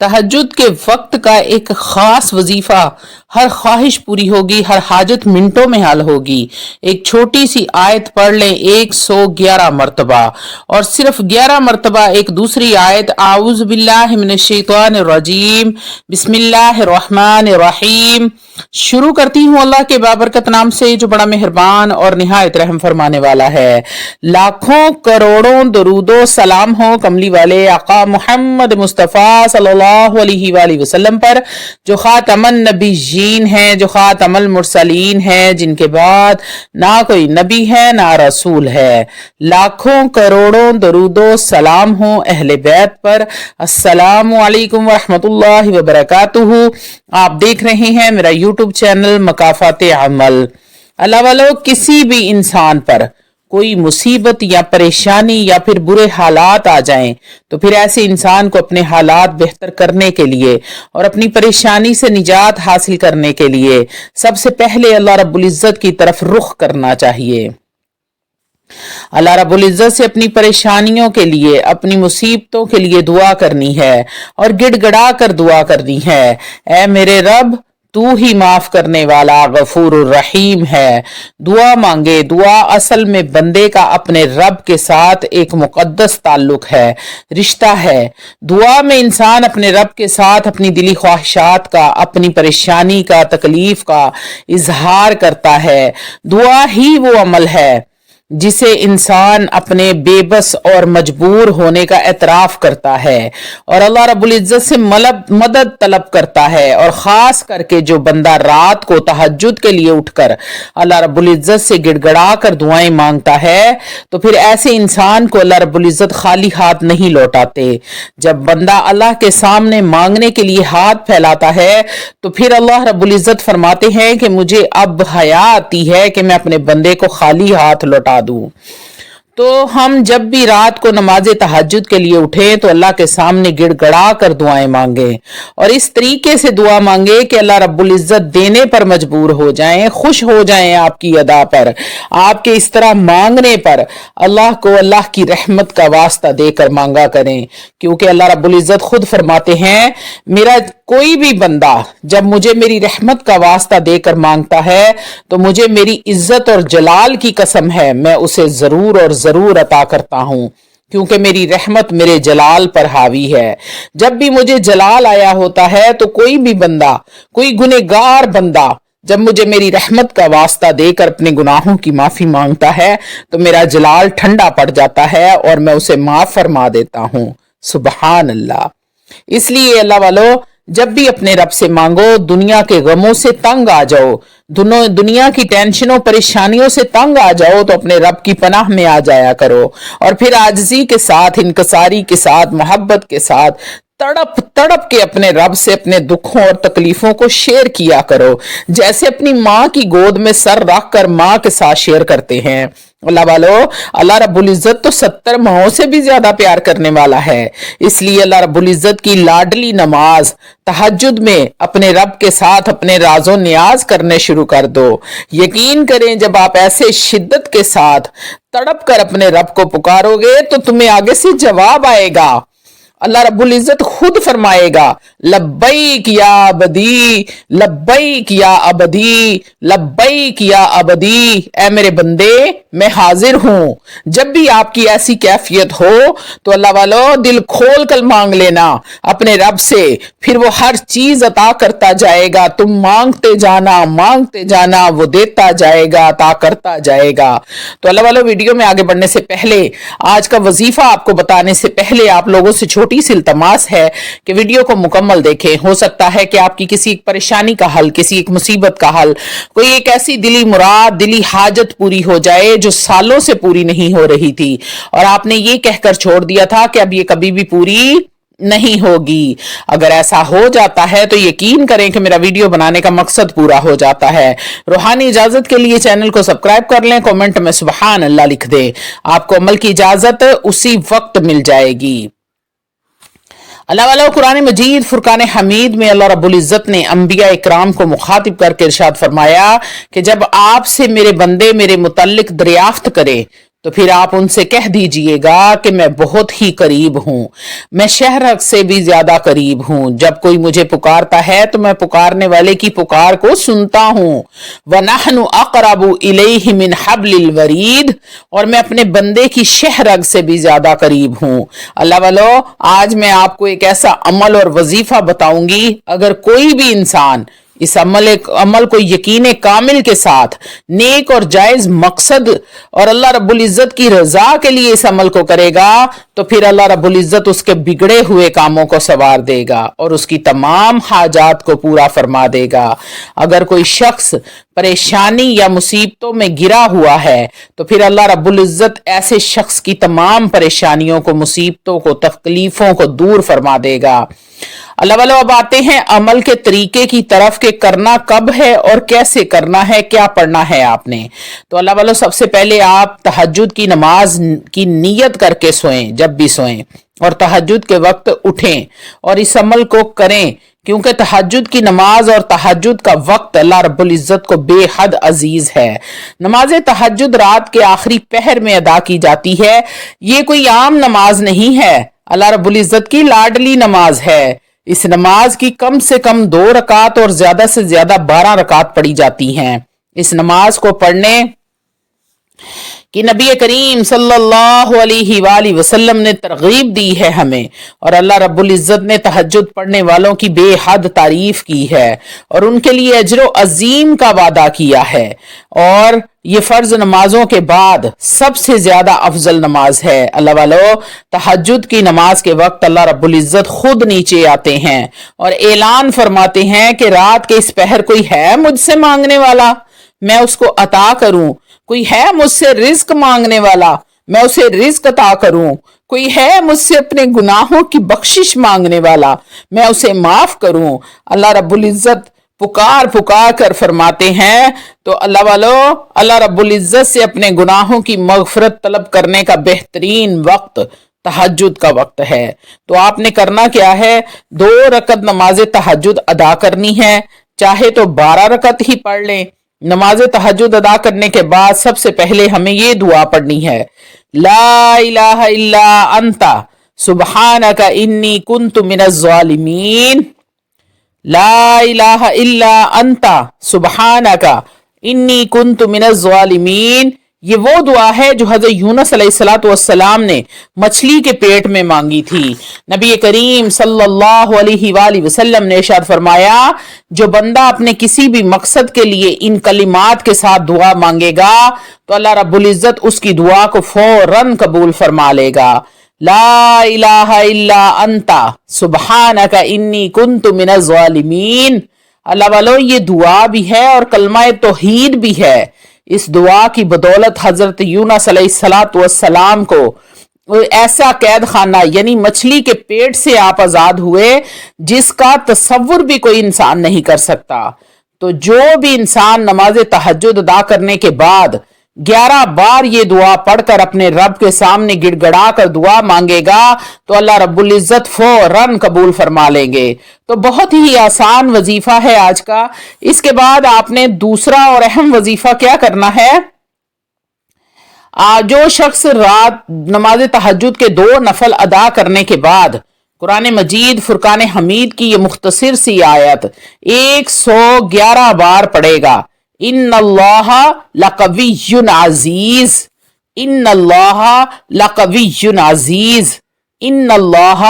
तहज्जुद के वक्त का एक खास वजीफा, हर ख्वाहिश पूरी होगी, हर हाजत मिनटों में हल होगी। एक छोटी सी आयत पढ़ लें 111 मरतबा, और सिर्फ 11 मरतबा एक दूसरी आयत आऊज़ु बिल्लाहि मिनश शैतानिर रजीम बिस्मिल्लाहिर रहमानिर रहीम। शुरू करती हूँ अल्लाह के बाबरकत नाम से जो बड़ा मेहरबान और निहायत रहम फरमाने वाला है। लाखों करोड़ों दरूदो सलाम हो कमली वाले आका मोहम्मद मुस्तफ़ा सल्लल्लाहु अलैहि वसल्लम पर, जो खातमन नबीयीन हैं, जो खातमुल मुरसलीन हैं, जिनके बाद ना कोई नबी है ना रसूल है। लाखों करोड़ों दरूदो सलाम हो अहले बैत पर। अस्सलामु अलैकुम व रहमतुल्लाहि व बरकातुहू। आप देख रहे हैं मेरा यूट्यूब चैनल मकाफाते अमल। अल्लाह वालों, किसी भी इंसान पर कोई मुसीबत या परेशानी या फिर बुरे हालात आ जाएं तो फिर ऐसे इंसान को अपने हालात बेहतर करने के लिए और अपनी परेशानी से निजात हासिल करने के लिए सबसे पहले अल्लाह रब्बुल इज्जत की तरफ रुख करना चाहिए। अल्लाह रब्बुल इज्जत से अपनी परेशानियों के लिए, अपनी मुसीबतों के लिए दुआ करनी है और गिड़गिड़ा कर दुआ करनी है। ऐ मेरे रब, तू ही माफ करने वाला गफूर रहीम है। दुआ मांगे। दुआ असल में बंदे का अपने रब के साथ एक मुकद्दस ताल्लुक है, रिश्ता है। दुआ में इंसान अपने रब के साथ अपनी दिली ख्वाहिशात का, अपनी परेशानी का, तकलीफ का इजहार करता है। दुआ ही वो अमल है जिसे इंसान अपने बेबस और मजबूर होने का एतराफ करता है और अल्लाह रब्बुल इज्जत से मदद तलब करता है। और खास करके जो बंदा रात को तहज्जुद के लिए उठकर अल्लाह रब्बुल इज्जत से गिड़गिड़ा कर दुआएं मांगता है तो फिर ऐसे इंसान को अल्लाह रब्बुल इज्जत खाली हाथ नहीं लौटाते। जब बंदा अल्लाह के सामने मांगने के लिए हाथ फैलाता है तो फिर अल्लाह रब्बुल इज्जत फरमाते हैं कि मुझे अब हया आती है कि मैं अपने बंदे को खाली हाथ लौटा दूं। तो हम जब भी रात को नमाज तहज्जुद के लिए उठे तो अल्लाह के सामने गिड़गड़ा कर दुआएं मांगे और इस तरीके से दुआ मांगे कि अल्लाह रब्बुल इज्जत देने पर मजबूर हो जाएं, खुश हो जाएं आपकी अदा पर, आपके इस तरह मांगने पर। अल्लाह को अल्लाह की रहमत का वास्ता देकर मांगा करें, क्योंकि अल्लाह रब्बुल इज्जत खुद फरमाते हैं, मेरा कोई भी बंदा जब मुझे मेरी रहमत का वास्ता देकर मांगता है तो मुझे मेरी इज्जत और जलाल की कसम है, मैं उसे जरूर और जरूर अता करता हूं, क्योंकि मेरी रहमत मेरे जलाल पर हावी है। जब भी मुझे जलाल आया होता है तो कोई भी बंदा, कोई गुनहगार बंदा जब मुझे मेरी रहमत का वास्ता देकर अपने गुनाहों की माफी मांगता है तो मेरा जलाल ठंडा पड़ जाता है और मैं उसे माफ फरमा देता हूं। सुबहान अल्लाह। इसलिए अल्लाह वालों, जब भी अपने रब से मांगो, दुनिया के गमों से तंग आ जाओ, दुनिया की टेंशनों परेशानियों से तंग आ जाओ तो अपने रब की पनाह में आ जाया करो और फिर आजिज़ी के साथ, इनकसारी के साथ, मोहब्बत के साथ तड़प तड़प के अपने रब से अपने दुखों और तकलीफों को शेयर किया करो, जैसे अपनी माँ की गोद में सर रख कर माँ के साथ शेयर करते हैं। अल्लाह वालों, अल्लाह रब्बुल इज्जत तो 70 माओं से भी ज्यादा प्यार करने वाला है। इसलिए अल्लाह रब्बुल इज्जत की लाडली नमाज तहज्जुद में अपने रब के साथ अपने राजो नियाज करने शुरू कर दो। यकीन करें, जब आप ऐसे शिद्दत के साथ तड़प कर अपने रब को पुकारोगे तो तुम्हें आगे से जवाब आएगा। अल्लाह रब्बुल इज्जत खुद फरमाएगा, लब्बैक या अबदी, लब्बैक या अबदी, लब्बैक या अबदी। ऐ मेरे बंदे, मैं हाजिर हूं। जब भी आपकी ऐसी कैफियत हो तो अल्लाह वालों, दिल खोल कर मांग लेना अपने रब से, फिर वो हर चीज अता करता जाएगा। तुम मांगते जाना, वो देता जाएगा, अता करता जाएगा। तो अल्लाह वालों, वीडियो में आगे बढ़ने से पहले, आज का वजीफा आपको बताने से पहले आप लोगों से छोटी सी इल्तमास है कि वीडियो को मुकम्मल देखें। हो सकता है कि आपकी किसी एक परेशानी का हल, किसी एक मुसीबत का हल, कोई एक ऐसी दिली मुराद, दिली हाजत पूरी हो जाए जो सालों से पूरी नहीं हो रही थी और आपने ये कहकर छोड़ दिया था कि अब ये कभी भी पूरी नहीं होगी। अगर ऐसा हो जाता है तो यकीन करें कि मेरा वीडियो बनाने का मकसद पूरा हो जाता है। रूहानी इजाजत के लिए चैनल को सब्सक्राइब कर लें, कमेंट में सुबहान अल्लाह लिख दें, आपको अमल की इजाजत उसी वक्त मिल जाएगी। अल्लाह वाला कुरान मजीद फुरकान हमीद में अल्लाह रब्बुल इज्जत ने अंबिया इकराम को मुखातिब करके इरशाद फरमाया कि जब आपसे मेरे बंदे मेरे मुतल्लिक दरियाफ्त करे तो फिर आप उनसे कह दीजिएगा कि मैं बहुत ही करीब हूँ, मैं शहर से भी ज्यादा करीब हूँ। जब कोई मुझे पुकारता है तो मैं पुकारने वाले की पुकार को सुनता हूँ। वनहनु अक़रबु इलैहि मिन हब्लिल वरीद, और मैं अपने बंदे की शहरग से भी ज्यादा करीब हूँ। अल्लाह वालो, आज मैं आपको एक ऐसा अमल और वजीफा बताऊंगी, अगर कोई भी इंसान इस अमल को यकीन कामिल के साथ नेक और जायज मकसद और अल्लाह रब्बुल इज्जत की रजा के लिए इस अमल को करेगा, तो फिर अल्लाह रब्बुल इज्जत उसके बिगड़े हुए कामों को संवार देगा और उसकी तमाम हाजात को पूरा फरमा देगा। अगर कोई शख्स परेशानी या मुसीबतों में गिरा हुआ है तो फिर अल्लाह रब्बुल इज्जत ऐसे शख्स की तमाम परेशानियों को, मुसीबतों को, तकलीफों को दूर फरमा देगा। अल्लाह वालों, अब आते हैं अमल के तरीके की तरफ के करना कब है और कैसे करना है, क्या पढ़ना है आपने। तो अल्लाह वालों, सबसे पहले आप तहज्जुद की नमाज की नीयत करके सोएं, जब भी सोएं, और तहज्जुद के वक्त उठें और इस अमल को करें, क्योंकि तहज्जुद की नमाज और तहज्जुद का वक्त अल्लाह रब्बुल इज्जत को बेहद अजीज है। नमाज तहज्जुद रात के आखिरी पहर में अदा की जाती है। ये कोई आम नमाज नहीं है, अल्लाह रब्बुल इज्जत की लाडली नमाज है। इस नमाज की कम से कम 2 रकात और ज्यादा से ज्यादा 12 रकात पढ़ी जाती हैं। इस नमाज को पढ़ने कि नबी करीम सल्लल्लाहु अलैहि वसल्लम ने तरगीब दी है हमें, और अल्लाह रब्बुल इज्जत ने तहज्जुद पढ़ने वालों की बेहद तारीफ की है और उनके लिए अजर अजीम का वादा किया है। और ये फर्ज नमाजों के बाद सबसे ज्यादा अफजल नमाज है। अल्लाह वालों, तहज्जुद की नमाज के वक्त अल्लाह रब्बुल इज्जत खुद नीचे आते हैं और ऐलान फरमाते हैं कि रात के इस पहर कोई है मुझसे मांगने वाला, मैं उसको अता करूं। कोई है मुझसे रिज्क मांगने वाला, मैं उसे रिज्क अता करूं। कोई है मुझसे अपने गुनाहों की बख्शिश मांगने वाला, मैं उसे माफ करूं। अल्लाह रब्बुल इज्जत पुकार पुकार कर फरमाते हैं। तो अल्लाह वालों, अल्लाह रब्बुल इज्जत से अपने गुनाहों की मगफरत तलब करने का बेहतरीन वक्त तहज्जुद का वक्त है। तो आपने करना क्या है, 2 रकत नमाज तहज्जुद अदा करनी है, चाहे तो 12 रकत ही पढ़ लें। नमाज तहज्जुद अदा करने के बाद सबसे पहले हमें ये दुआ पढ़नी है, ला इलाहा इल्ला अंता सुब्हानका इन्नी कुन्तु मिनज़ ज़ालिमीन। ला इलाहा इल्ला अंता सुब्हानका इन्नी कुन्तु मिनज़ ज़ालिमीन। ये वो दुआ है जो हज़रत यूनुस अलैहिस्सलातु वस्सलाम ने मछली के पेट में मांगी थी। नबी करीम सल्लल्लाहु अलैहि वसल्लम ने इरशाद फरमाया, जो बंदा अपने किसी भी मकसद के लिए इन कलिमात के साथ दुआ मांगेगा तो अल्लाह रब्बुल इज्जत उसकी दुआ को फौरन कबूल फरमा लेगा। ला इलाहा इल्ला अंता सुब्हानका इन्नी कुन्तु मिनज़ ज़ालिमीन। अल्लाह वालों, ये दुआ भी है और कलमा तौहीद भी है। इस दुआ की बदौलत हजरत यूनुस अलैहिस्सलातु वस्सलाम को ऐसा कैद खाना यानी मछली के पेट से आप आजाद हुए जिसका तसव्वुर भी कोई इंसान नहीं कर सकता। तो जो भी इंसान नमाज तहज्जुद अदा करने के बाद 11 बार ये दुआ पढ़कर अपने रब के सामने गिड़गड़ा कर दुआ मांगेगा तो अल्लाह रब्बुल इज्जत फौरन कबूल फरमा लेंगे। तो बहुत ही आसान वजीफा है आज का। इसके बाद आपने दूसरा और अहम वजीफा क्या करना है, जो शख्स रात नमाज तहज्जुद के 2 नफल अदा करने के बाद कुरान मजीद फुरकान हमीद की ये मुख्तसर सी आयत 111 बार पढ़ेगा, इन्नल्लाह लक़विय्युन अज़ीज़, इन्नल्लाह लक़विय्युन अज़ीज़, इन्नल्लाह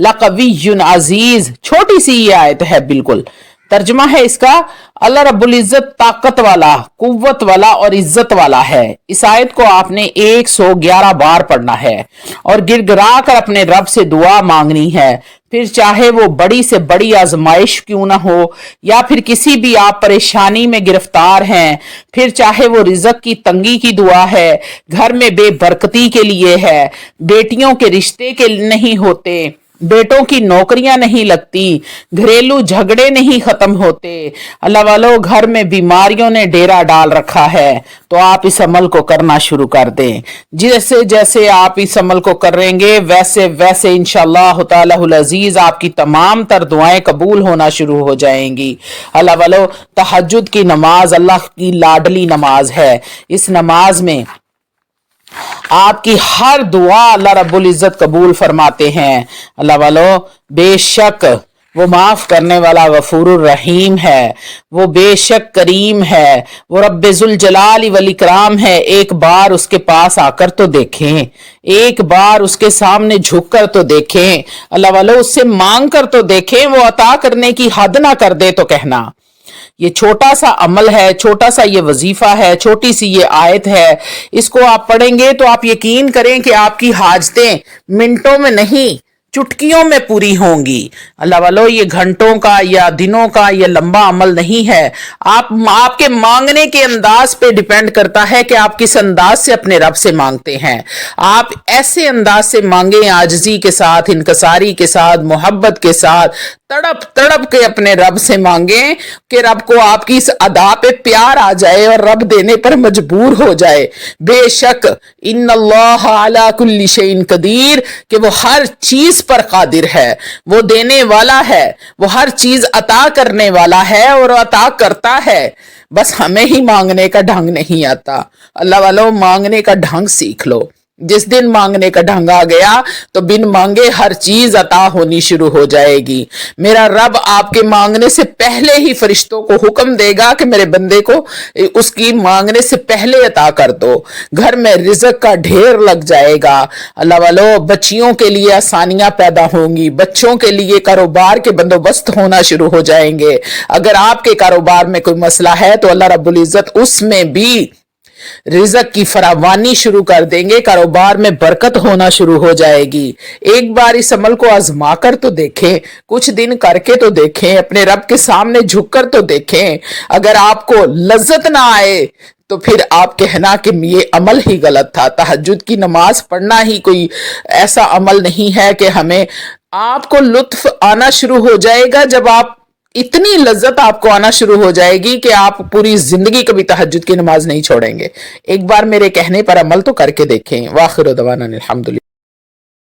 लक़विय्युन अज़ीज़। छोटी सी ये आयत है, बिल्कुल तर्जुमा है इसका, अल्लाह रब्बुल इज्जत ताकत वाला, कुव्वत वाला और इज्जत वाला है। इस आयत को आपने 111 बार पढ़ना है और गिड़गिड़ा कर अपने रब से दुआ मांगनी है। फिर चाहे वो बड़ी से बड़ी आजमाइश क्यों ना हो या फिर किसी भी आप परेशानी में गिरफ्तार हैं, फिर चाहे वो रिज़्क की तंगी की दुआ है, घर में बेबरकती के लिए है, बेटियों के रिश्ते के नहीं होते, बेटों की नौकरियां नहीं लगती, घरेलू झगड़े नहीं खत्म होते, अल्लाह वालों घर में बीमारियों ने डेरा डाल रखा है, तो आप इस अमल को करना शुरू कर दें। जैसे जैसे आप इस अमल को करेंगे वैसे वैसे इंशाअल्लाह तालाहुल अजीज आपकी तमाम तर दुआएं कबूल होना शुरू हो जाएंगी। अल्लाह वालों, तहज्जुद की नमाज अल्लाह की लाडली नमाज है। इस नमाज में आपकी हर दुआ अल्लाह रब्बुल इज्जत कबूल फरमाते हैं। अल्लाह वालों, बेशक वो माफ करने वाला गफूरुर रहीम है, वो बेशक करीम है, वो रब्बुल जलाल वल इकराम है। एक बार उसके पास आकर तो देखें, एक बार उसके सामने झुक कर तो देखें। अल्लाह वालों, उससे मांग कर तो देखें, वो अता करने की हद ना कर दे तो कहना। ये छोटा सा अमल है, छोटा सा ये वजीफा है, छोटी सी ये आयत है। इसको आप पढ़ेंगे तो आप यकीन करें कि आपकी हाजतें मिनटों में नहीं, चुटकियों में पूरी होंगी। अल्लाह वालों, ये घंटों का या दिनों का ये लंबा अमल नहीं है। आपके मांगने के अंदाज पे डिपेंड करता है कि आप किस अंदाज से अपने रब से मांगते हैं। आप ऐसे अंदाज से मांगे, आजिज़ी के साथ, इनकसारी के साथ, मोहब्बत के साथ, तड़प तड़प के अपने रब से मांगे कि रब को आपकी इस अदा पे प्यार आ जाए और रब देने पर मजबूर हो जाए। बेशक इन्नल्लाह अला कुल्ली शैइन कदीर, कि वो हर चीज पर कादिर है, वो देने वाला है, वो हर चीज अता करने वाला है और अता करता है। बस हमें ही मांगने का ढंग नहीं आता। अल्लाह वालों, मांगने का ढंग सीख लो। जिस दिन मांगने का ढंग आ गया तो बिन मांगे हर चीज अता होनी शुरू हो जाएगी। मेरा रब आपके मांगने से पहले ही फरिश्तों को हुक्म देगा कि मेरे बंदे को उसकी मांगने से पहले अता कर दो। घर में रिज़्क का ढेर लग जाएगा। अल्लाह वालों, बच्चियों के लिए आसानियां पैदा होंगी, बच्चों के लिए कारोबार के बंदोबस्त होना शुरू हो जाएंगे। अगर आपके कारोबार में कोई मसला है तो अल्लाह रब्बुल इज्जत उसमें भी रिज़्क की फरावानी शुरू कर देंगे, कारोबार में बरकत होना शुरू हो जाएगी। एक बार इस अमल को आजमा कर तो देखें, कुछ दिन करके तो देखें, अपने रब के सामने झुक कर तो देखें। अगर आपको लज्जत ना आए तो फिर आप कहना कि ये अमल ही गलत था। तहज्जुद की नमाज पढ़ना ही कोई ऐसा अमल नहीं है कि हमें, आपको लुत्फ आना शुरू हो जाएगा जब आप, इतनी लज्जत आपको आना शुरू हो जाएगी कि आप पूरी जिंदगी कभी तहज्जुद की नमाज नहीं छोड़ेंगे। एक बार मेरे कहने पर अमल तो करके देखें। वाखिर दवाना अल्हम्दुलिल्लाह।